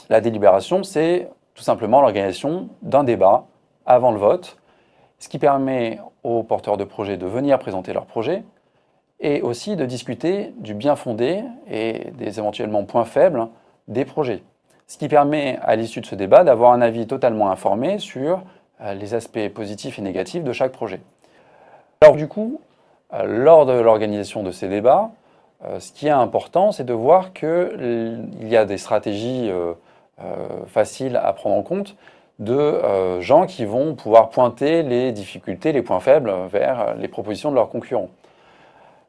La délibération, c'est tout simplement l'organisation d'un débat avant le vote, ce qui permet aux porteurs de projets de venir présenter leur projet et aussi de discuter du bien fondé et des éventuellement points faibles des projets. Ce qui permet à l'issue de ce débat d'avoir un avis totalement informé sur les aspects positifs et négatifs de chaque projet. Alors du coup, lors de l'organisation de ces débats, ce qui est important, c'est de voir qu'il y a des stratégies faciles à prendre en compte de gens qui vont pouvoir pointer les difficultés, les points faibles vers les propositions de leurs concurrents.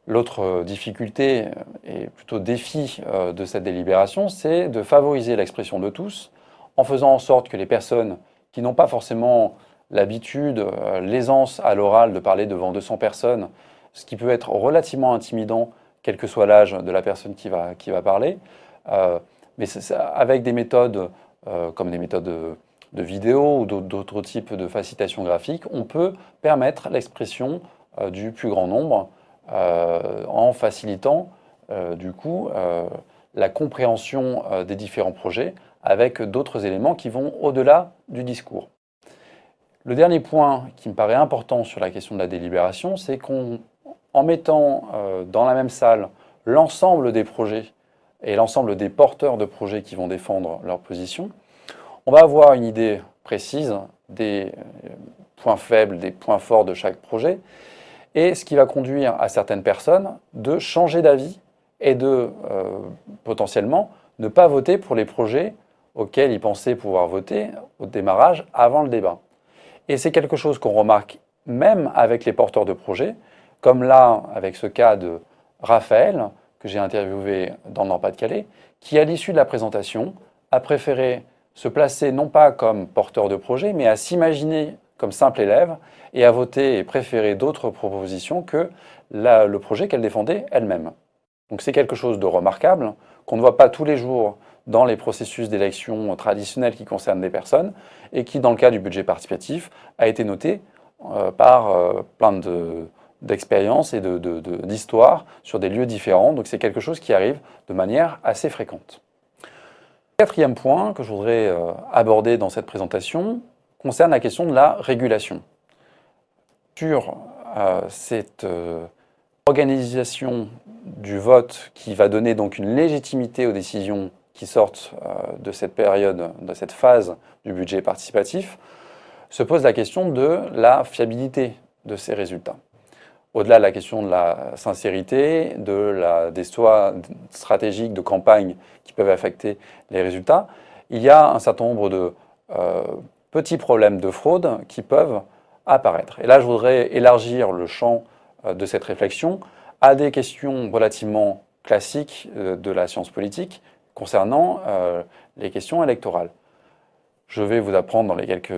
L'autre difficulté et plutôt défi de cette délibération, c'est de favoriser l'expression de tous en faisant en sorte que les personnes qui n'ont pas forcément l'habitude, l'aisance à l'oral de parler devant 200 personnes, ce qui peut être relativement intimidant, quel que soit l'âge de la personne qui va parler, mais avec des méthodes comme des méthodes de vidéo ou d'autres types de facilitation graphique, on peut permettre l'expression du plus grand nombre en facilitant du coup la compréhension des différents projets avec d'autres éléments qui vont au-delà du discours. Le dernier point qui me paraît important sur la question de la délibération, c'est qu'en mettant dans la même salle l'ensemble des projets et l'ensemble des porteurs de projets qui vont défendre leur position, on va avoir une idée précise des points faibles, des points forts de chaque projet, et ce qui va conduire à certaines personnes de changer d'avis et de potentiellement ne pas voter pour les projets auxquels ils pensaient pouvoir voter au démarrage avant le débat. Et c'est quelque chose qu'on remarque même avec les porteurs de projets, comme là avec ce cas de Raphaël, que j'ai interviewé dans le Nord-Pas-de-Calais, qui à l'issue de la présentation a préféré se placer non pas comme porteur de projet, mais à s'imaginer comme simple élève et à voter et préférer d'autres propositions que le projet qu'elle défendait elle-même. Donc c'est quelque chose de remarquable, qu'on ne voit pas tous les jours dans les processus d'élection traditionnels qui concernent des personnes, et qui, dans le cas du budget participatif, a été noté par plein d'expériences et d'histoires sur des lieux différents. Donc c'est quelque chose qui arrive de manière assez fréquente. Le quatrième point que je voudrais aborder dans cette présentation concerne la question de la régulation. Sur cette organisation du vote qui va donner donc une légitimité aux décisions qui sortent de cette période, de cette phase du budget participatif, se pose la question de la fiabilité de ces résultats. Au-delà de la question de la sincérité, des choix stratégiques de campagne qui peuvent affecter les résultats, il y a un certain nombre de petits problèmes de fraude qui peuvent apparaître. Et là, je voudrais élargir le champ de cette réflexion à des questions relativement classiques de la science politique concernant les questions électorales. Je vais vous apprendre avec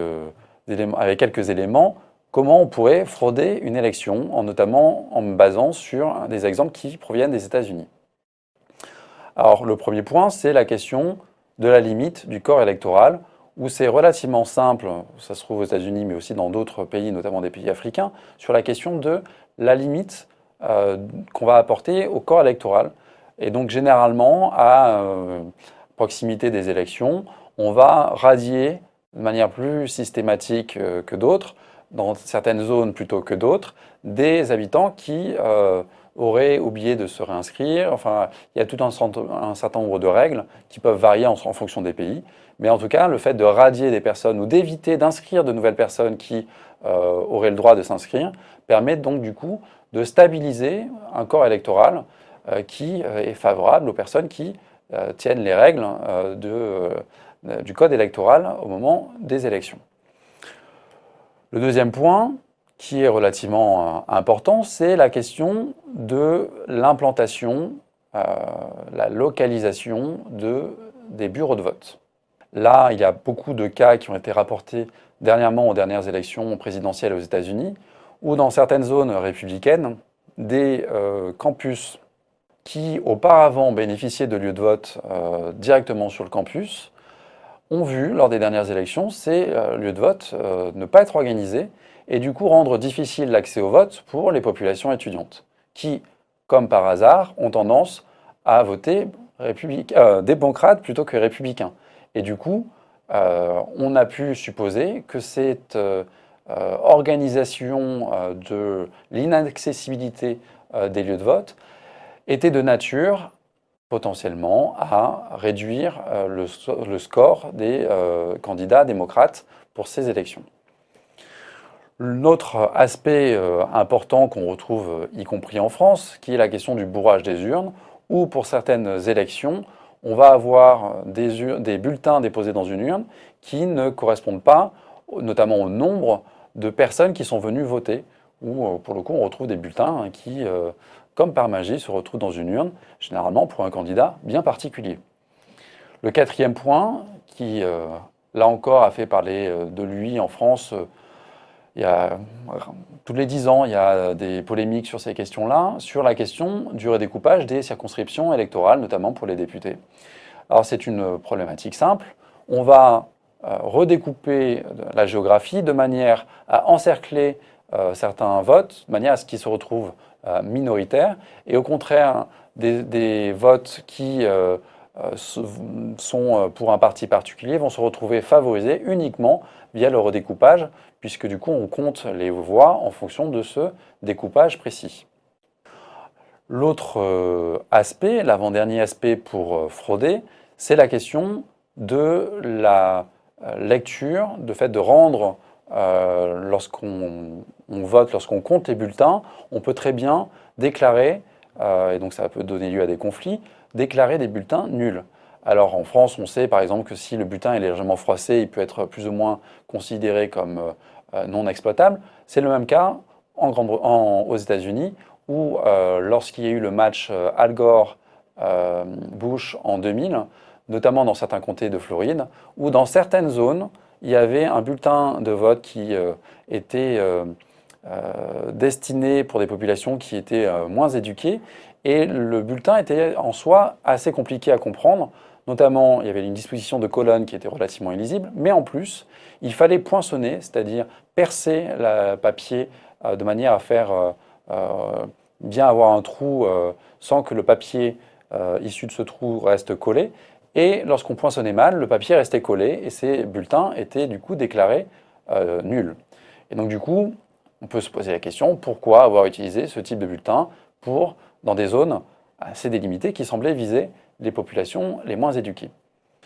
quelques éléments comment on pourrait frauder une élection, notamment en me basant sur des exemples qui proviennent des États-Unis. Alors, le premier point, c'est la question de la limite du corps électoral, où c'est relativement simple, ça se trouve aux États-Unis, mais aussi dans d'autres pays, notamment des pays africains, sur la question de la limite qu'on va apporter au corps électoral. Et donc, généralement, à proximité des élections, on va radier de manière plus systématique que d'autres, dans certaines zones plutôt que d'autres, des habitants qui auraient oublié de se réinscrire. Enfin, il y a tout un certain nombre de règles qui peuvent varier en fonction des pays. Mais en tout cas, le fait de radier des personnes ou d'éviter d'inscrire de nouvelles personnes qui auraient le droit de s'inscrire permet donc du coup de stabiliser un corps électoral qui est favorable aux personnes qui tiennent les règles du code électoral au moment des élections. Le deuxième point, qui est relativement important, c'est la question de l'implantation, la localisation des bureaux de vote. Là, il y a beaucoup de cas qui ont été rapportés dernièrement aux dernières élections présidentielles aux États-Unis, où dans certaines zones républicaines, des campus qui auparavant bénéficiaient de lieux de vote directement sur le campus, ont vu, lors des dernières élections, ces lieux de vote ne pas être organisés et du coup rendre difficile l'accès au vote pour les populations étudiantes, qui, comme par hasard, ont tendance à voter démocrate plutôt que républicain. Et du coup, on a pu supposer que cette organisation de l'inaccessibilité des lieux de vote était de nature potentiellement à réduire le score des candidats démocrates pour ces élections. L'autre aspect important qu'on retrouve y compris en France, qui est la question du bourrage des urnes, où pour certaines élections, on va avoir des bulletins déposés dans une urne qui ne correspondent pas, notamment au nombre de personnes qui sont venues voter, où pour le coup on retrouve des bulletins qui, comme par magie, se retrouvent dans une urne, généralement pour un candidat bien particulier. Le quatrième point, qui là encore a fait parler de lui en France, il y a, tous les 10 ans, il y a des polémiques sur ces questions-là, sur la question du redécoupage des circonscriptions électorales, notamment pour les députés. Alors c'est une problématique simple. On va redécouper la géographie de manière à encercler certains votes, de manière à ce qu'ils se retrouvent minoritaires, et au contraire, des votes qui sont pour un parti particulier vont se retrouver favorisés uniquement via le redécoupage, puisque du coup on compte les voix en fonction de ce découpage précis. L'autre aspect, l'avant-dernier aspect pour frauder, c'est la question de la lecture, de fait de rendre, lorsqu'on vote, lorsqu'on compte les bulletins, on peut très bien déclarer, et donc ça peut donner lieu à des conflits, déclarer des bulletins nuls. Alors en France, on sait par exemple que si le bulletin est légèrement froissé, il peut être plus ou moins considéré comme non exploitable. C'est le même cas aux États-Unis, où lorsqu'il y a eu le match Al Gore-Bush en 2000, notamment dans certains comtés de Floride, où dans certaines zones, il y avait un bulletin de vote qui était destiné pour des populations qui étaient moins éduquées, et le bulletin était en soi assez compliqué à comprendre. Notamment, il y avait une disposition de colonne qui était relativement illisible, mais en plus, il fallait poinçonner, c'est-à-dire percer le papier de manière à faire bien avoir un trou sans que le papier issu de ce trou reste collé. Et lorsqu'on poinçonnait mal, le papier restait collé et ces bulletins étaient du coup déclarés nuls. Et donc du coup, on peut se poser la question, pourquoi avoir utilisé ce type de bulletin dans des zones assez délimitées qui semblaient viser les populations les moins éduquées?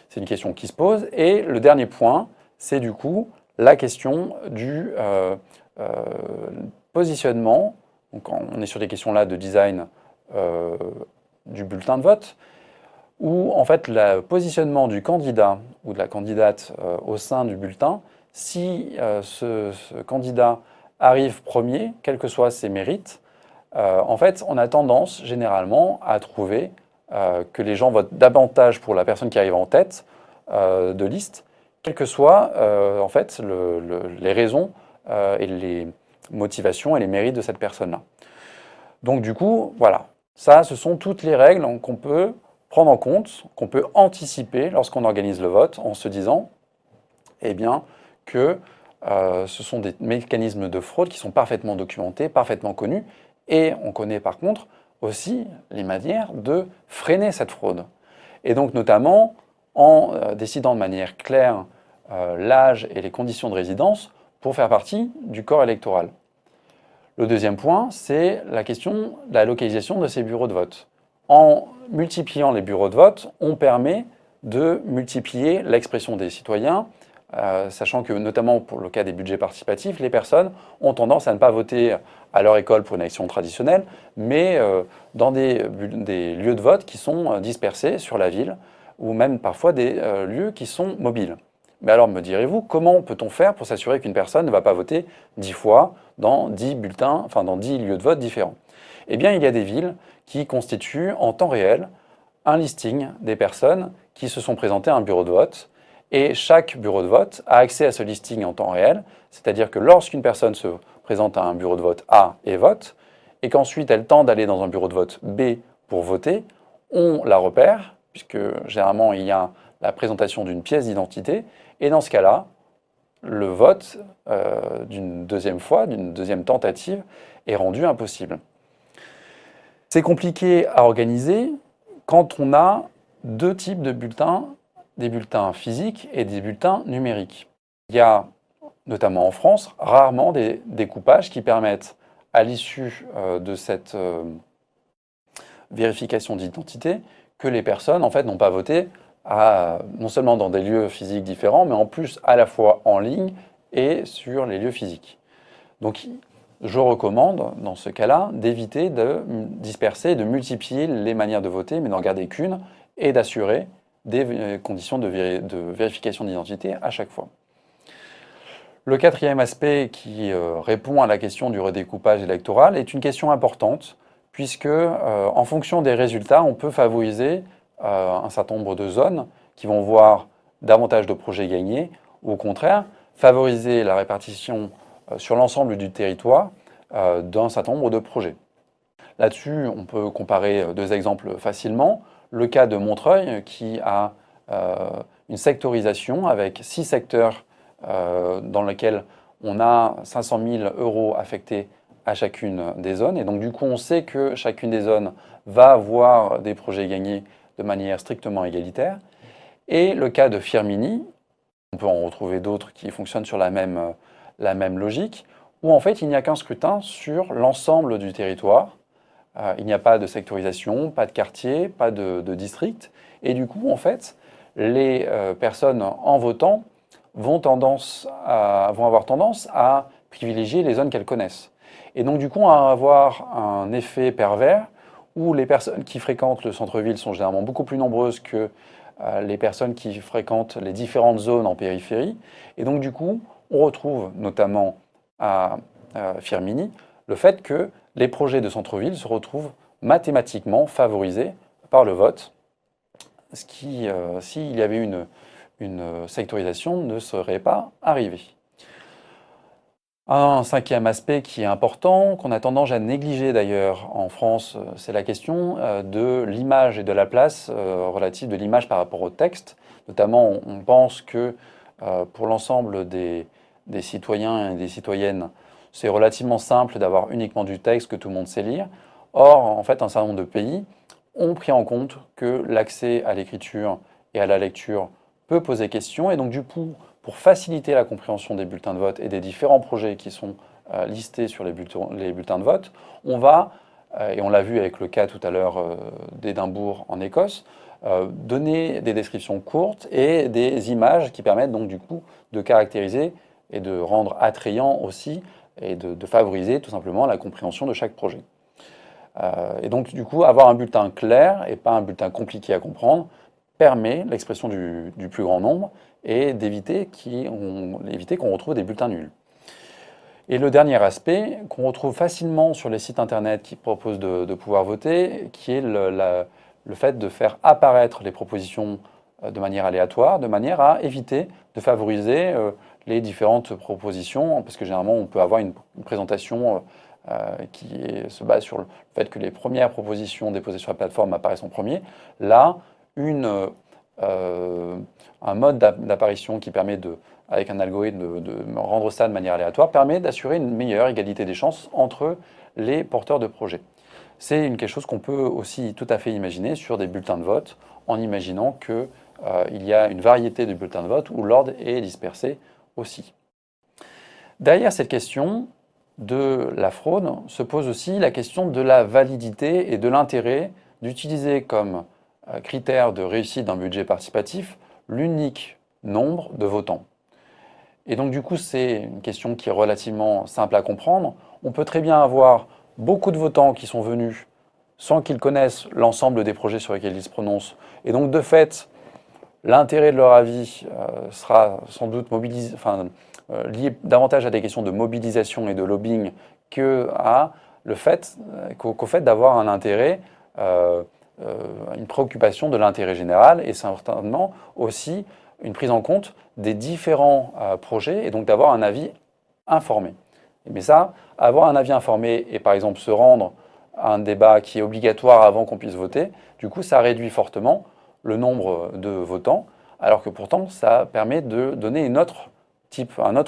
C'est une question qui se pose. Et le dernier point, c'est du coup la question du positionnement. Donc on est sur des questions là de design du bulletin de vote, où en fait le positionnement du candidat ou de la candidate au sein du bulletin, si ce candidat arrive premier, quels que soient ses mérites, en fait on a tendance généralement à trouver que les gens votent davantage pour la personne qui arrive en tête de liste, quelles que soient en fait les raisons et les motivations et les mérites de cette personne-là. Donc du coup, voilà, ça ce sont toutes les règles qu'on peut prendre en compte, qu'on peut anticiper lorsqu'on organise le vote en se disant eh bien, que ce sont des mécanismes de fraude qui sont parfaitement documentés, parfaitement connus, et on connaît par contre aussi les manières de freiner cette fraude. Et donc notamment en décidant de manière claire l'âge et les conditions de résidence pour faire partie du corps électoral. Le deuxième point, c'est la question de la localisation de ces bureaux de vote. En multipliant les bureaux de vote, on permet de multiplier l'expression des citoyens, sachant que notamment pour le cas des budgets participatifs, les personnes ont tendance à ne pas voter à leur école pour une élection traditionnelle, mais dans des lieux de vote qui sont dispersés sur la ville, ou même parfois des lieux qui sont mobiles. Mais alors me direz-vous, comment peut-on faire pour s'assurer qu'une personne ne va pas voter 10 fois dans 10 bulletins, enfin dans 10 lieux de vote différents? Eh bien, il y a des villes qui constituent en temps réel un listing des personnes qui se sont présentées à un bureau de vote. Et chaque bureau de vote a accès à ce listing en temps réel, c'est-à-dire que lorsqu'une personne se présente à un bureau de vote A et vote, et qu'ensuite elle tente d'aller dans un bureau de vote B pour voter, on la repère, puisque généralement il y a la présentation d'une pièce d'identité, et dans ce cas-là, le vote d'une deuxième fois, d'une deuxième tentative, est rendu impossible. C'est compliqué à organiser quand on a deux types de bulletins des bulletins physiques et des bulletins numériques. Il y a, notamment en France, rarement des découpages qui permettent, à l'issue de cette vérification d'identité, que les personnes en fait, n'ont pas voté non seulement dans des lieux physiques différents, mais en plus à la fois en ligne et sur les lieux physiques. Donc je recommande, dans ce cas-là, d'éviter de disperser, de multiplier les manières de voter, mais d'en garder qu'une, et d'assurer des conditions de vérification d'identité à chaque fois. Le quatrième aspect qui répond à la question du redécoupage électoral est une question importante, puisque en fonction des résultats, on peut favoriser un certain nombre de zones qui vont voir davantage de projets gagnés, ou au contraire, favoriser la répartition sur l'ensemble du territoire d'un certain nombre de projets. Là-dessus, on peut comparer deux exemples facilement. Le cas de Montreuil, qui a une sectorisation avec 6 secteurs dans lesquels on a 500 000 € affectés à chacune des zones. Et donc, du coup, on sait que chacune des zones va avoir des projets gagnés de manière strictement égalitaire. Et le cas de Firminy, on peut en retrouver d'autres qui fonctionnent sur la même logique, où en fait, il n'y a qu'un scrutin sur l'ensemble du territoire. Il n'y a pas de sectorisation, pas de quartier, pas de district. Et du coup, en fait, les personnes en votant vont avoir tendance à privilégier les zones qu'elles connaissent. Et donc, du coup, on va avoir un effet pervers où les personnes qui fréquentent le centre-ville sont généralement beaucoup plus nombreuses que les personnes qui fréquentent les différentes zones en périphérie. Et donc, du coup, on retrouve notamment à Firminy le fait que les projets de centre-ville se retrouvent mathématiquement favorisés par le vote, ce qui, s'il y avait une sectorisation, ne serait pas arrivé. Un cinquième aspect qui est important, qu'on a tendance à négliger d'ailleurs en France, c'est la question de l'image et de la place relative de l'image par rapport au texte. Notamment, on pense que pour l'ensemble des citoyens et des citoyennes, c'est relativement simple d'avoir uniquement du texte que tout le monde sait lire. Or, en fait, un certain nombre de pays ont pris en compte que l'accès à l'écriture et à la lecture peut poser question. Et donc, du coup, pour faciliter la compréhension des bulletins de vote et des différents projets qui sont listés sur les bulletins de vote, on va, et on l'a vu avec le cas tout à l'heure d'Édimbourg en Écosse, donner des descriptions courtes et des images qui permettent donc du coup de caractériser et de rendre attrayant aussi et de favoriser tout simplement la compréhension de chaque projet. Et donc du coup, avoir un bulletin clair et pas un bulletin compliqué à comprendre permet l'expression du plus grand nombre et d'éviter qu'on retrouve des bulletins nuls. Et le dernier aspect, qu'on retrouve facilement sur les sites internet qui proposent de pouvoir voter, qui est le fait de faire apparaître les propositions de manière aléatoire, de manière à éviter de favoriser les différentes propositions, parce que généralement on peut avoir une présentation qui se base sur le fait que les premières propositions déposées sur la plateforme apparaissent en premier. Là, un mode d'apparition qui permet, avec un algorithme, de rendre ça de manière aléatoire, permet d'assurer une meilleure égalité des chances entre les porteurs de projets. C'est quelque chose qu'on peut aussi tout à fait imaginer sur des bulletins de vote, en imaginant qu'il y a une variété de bulletins de vote où l'ordre est dispersé aussi. Derrière cette question de la fraude se pose aussi la question de la validité et de l'intérêt d'utiliser comme critère de réussite d'un budget participatif l'unique nombre de votants. Et donc du coup, c'est une question qui est relativement simple à comprendre. On peut très bien avoir beaucoup de votants qui sont venus sans qu'ils connaissent l'ensemble des projets sur lesquels ils se prononcent. Et donc de fait, l'intérêt de leur avis sera sans doute lié davantage à des questions de mobilisation et de lobbying qu'au fait d'avoir un intérêt, une préoccupation de l'intérêt général et certainement aussi une prise en compte des différents projets et donc d'avoir un avis informé. Mais ça, avoir un avis informé et par exemple se rendre à un débat qui est obligatoire avant qu'on puisse voter, du coup ça réduit fortement le nombre de votants, alors que pourtant ça permet de donner un autre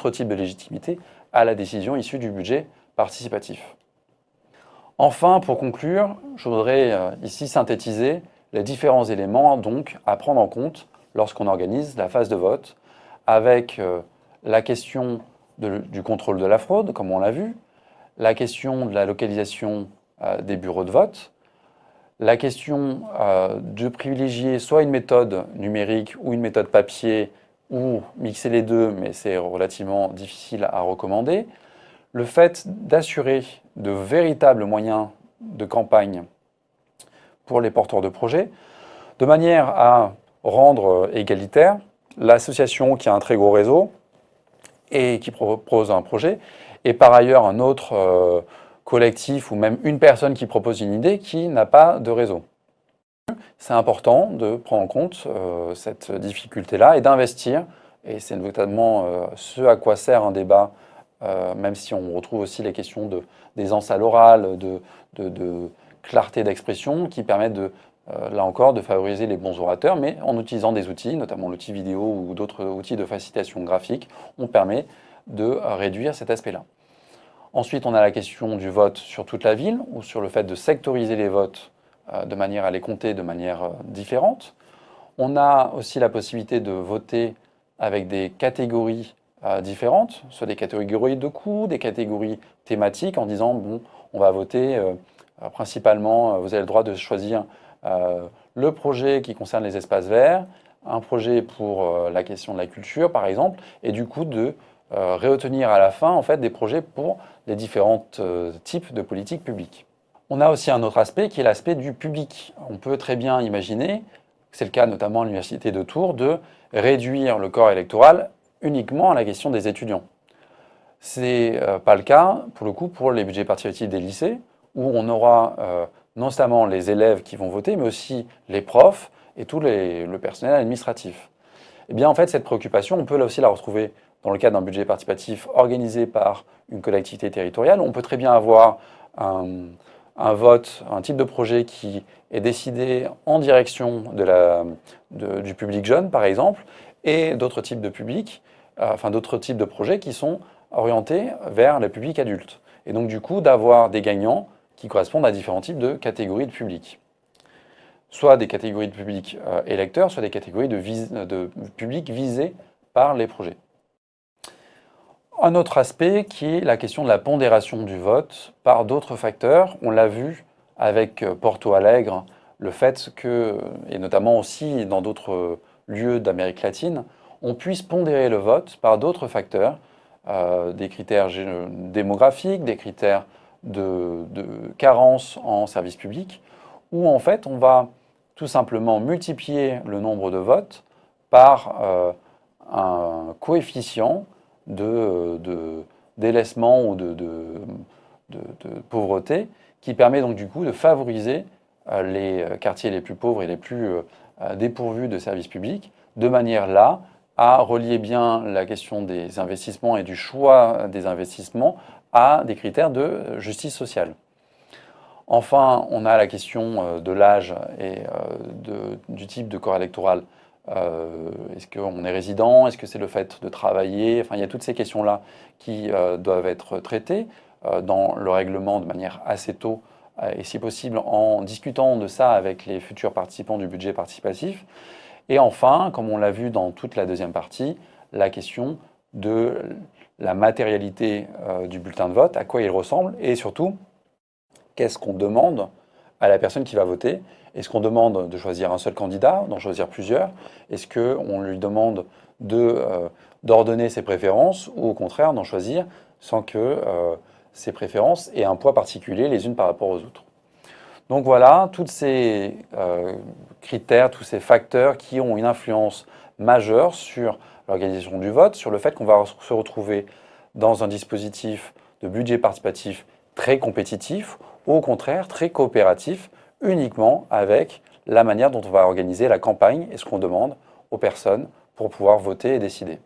type de légitimité à la décision issue du budget participatif. Enfin, pour conclure, je voudrais ici synthétiser les différents éléments donc à prendre en compte lorsqu'on organise la phase de vote, avec la question du contrôle de la fraude, comme on l'a vu, la question de la localisation des bureaux de vote, la question de privilégier soit une méthode numérique ou une méthode papier, ou mixer les deux, mais c'est relativement difficile à recommander, le fait d'assurer de véritables moyens de campagne pour les porteurs de projets, de manière à rendre égalitaire l'association qui a un très gros réseau et qui propose un projet, et par ailleurs un autre collectif ou même une personne qui propose une idée qui n'a pas de réseau. C'est important de prendre en compte cette difficulté-là et d'investir, et c'est notamment ce à quoi sert un débat, même si on retrouve aussi les questions d'aisance à l'oral, de clarté d'expression, qui permettent là encore de favoriser les bons orateurs, mais en utilisant des outils, notamment l'outil vidéo ou d'autres outils de facilitation graphique, on permet de réduire cet aspect-là. Ensuite, on a la question du vote sur toute la ville, ou sur le fait de sectoriser les votes de manière à les compter de manière différente. On a aussi la possibilité de voter avec des catégories différentes, soit des catégories de coûts, des catégories thématiques, en disant, bon, on va voter principalement, vous avez le droit de choisir le projet qui concerne les espaces verts, un projet pour la question de la culture, par exemple, et du coup de retenir à la fin en fait, des projets pour les différents types de politiques publiques. On a aussi un autre aspect qui est l'aspect du public. On peut très bien imaginer, c'est le cas notamment à l'Université de Tours, de réduire le corps électoral uniquement à la question des étudiants. Ce n'est pas le cas, pour le coup, pour les budgets participatifs des lycées, où on aura non seulement les élèves qui vont voter, mais aussi les profs et tout le personnel administratif. Eh bien, en fait, cette préoccupation, on peut là aussi la retrouver dans le cadre d'un budget participatif organisé par une collectivité territoriale. On peut très bien avoir un vote, un type de projet qui est décidé en direction du public jeune, par exemple, et d'autres types de publics, d'autres types de projets qui sont orientés vers le public adulte. Et donc, du coup, d'avoir des gagnants qui correspondent à différents types de catégories de public. Soit des catégories de public électeurs, soit des catégories de public visés par les projets. Un autre aspect qui est la question de la pondération du vote par d'autres facteurs. On l'a vu avec Porto Alegre, le fait que, et notamment aussi dans d'autres lieux d'Amérique latine, on puisse pondérer le vote par d'autres facteurs, des critères démographiques, des critères de carence en service public, où en fait on va tout simplement multiplier le nombre de votes par un coefficient de délaissement ou de pauvreté qui permet donc du coup de favoriser les quartiers les plus pauvres et les plus dépourvus de services publics, de manière là à relier bien la question des investissements et du choix des investissements à des critères de justice sociale. Enfin, on a la question de l'âge et du type de corps électoral. Est-ce qu'on est résident? Est-ce que c'est le fait de travailler? Enfin, il y a toutes ces questions-là qui doivent être traitées dans le règlement de manière assez tôt et si possible en discutant de ça avec les futurs participants du budget participatif. Et enfin, comme on l'a vu dans toute la deuxième partie, la question de la matérialité du bulletin de vote, à quoi il ressemble et surtout, qu'est-ce qu'on demande à la personne qui va voter? Est-ce qu'on demande de choisir un seul candidat, d'en choisir plusieurs? Est-ce qu'on lui demande d'ordonner ses préférences ou au contraire d'en choisir sans que ces préférences aient un poids particulier les unes par rapport aux autres? Donc voilà, tous ces critères, tous ces facteurs qui ont une influence majeure sur l'organisation du vote, sur le fait qu'on va se retrouver dans un dispositif de budget participatif très compétitif, ou au contraire très coopératif, uniquement avec la manière dont on va organiser la campagne et ce qu'on demande aux personnes pour pouvoir voter et décider.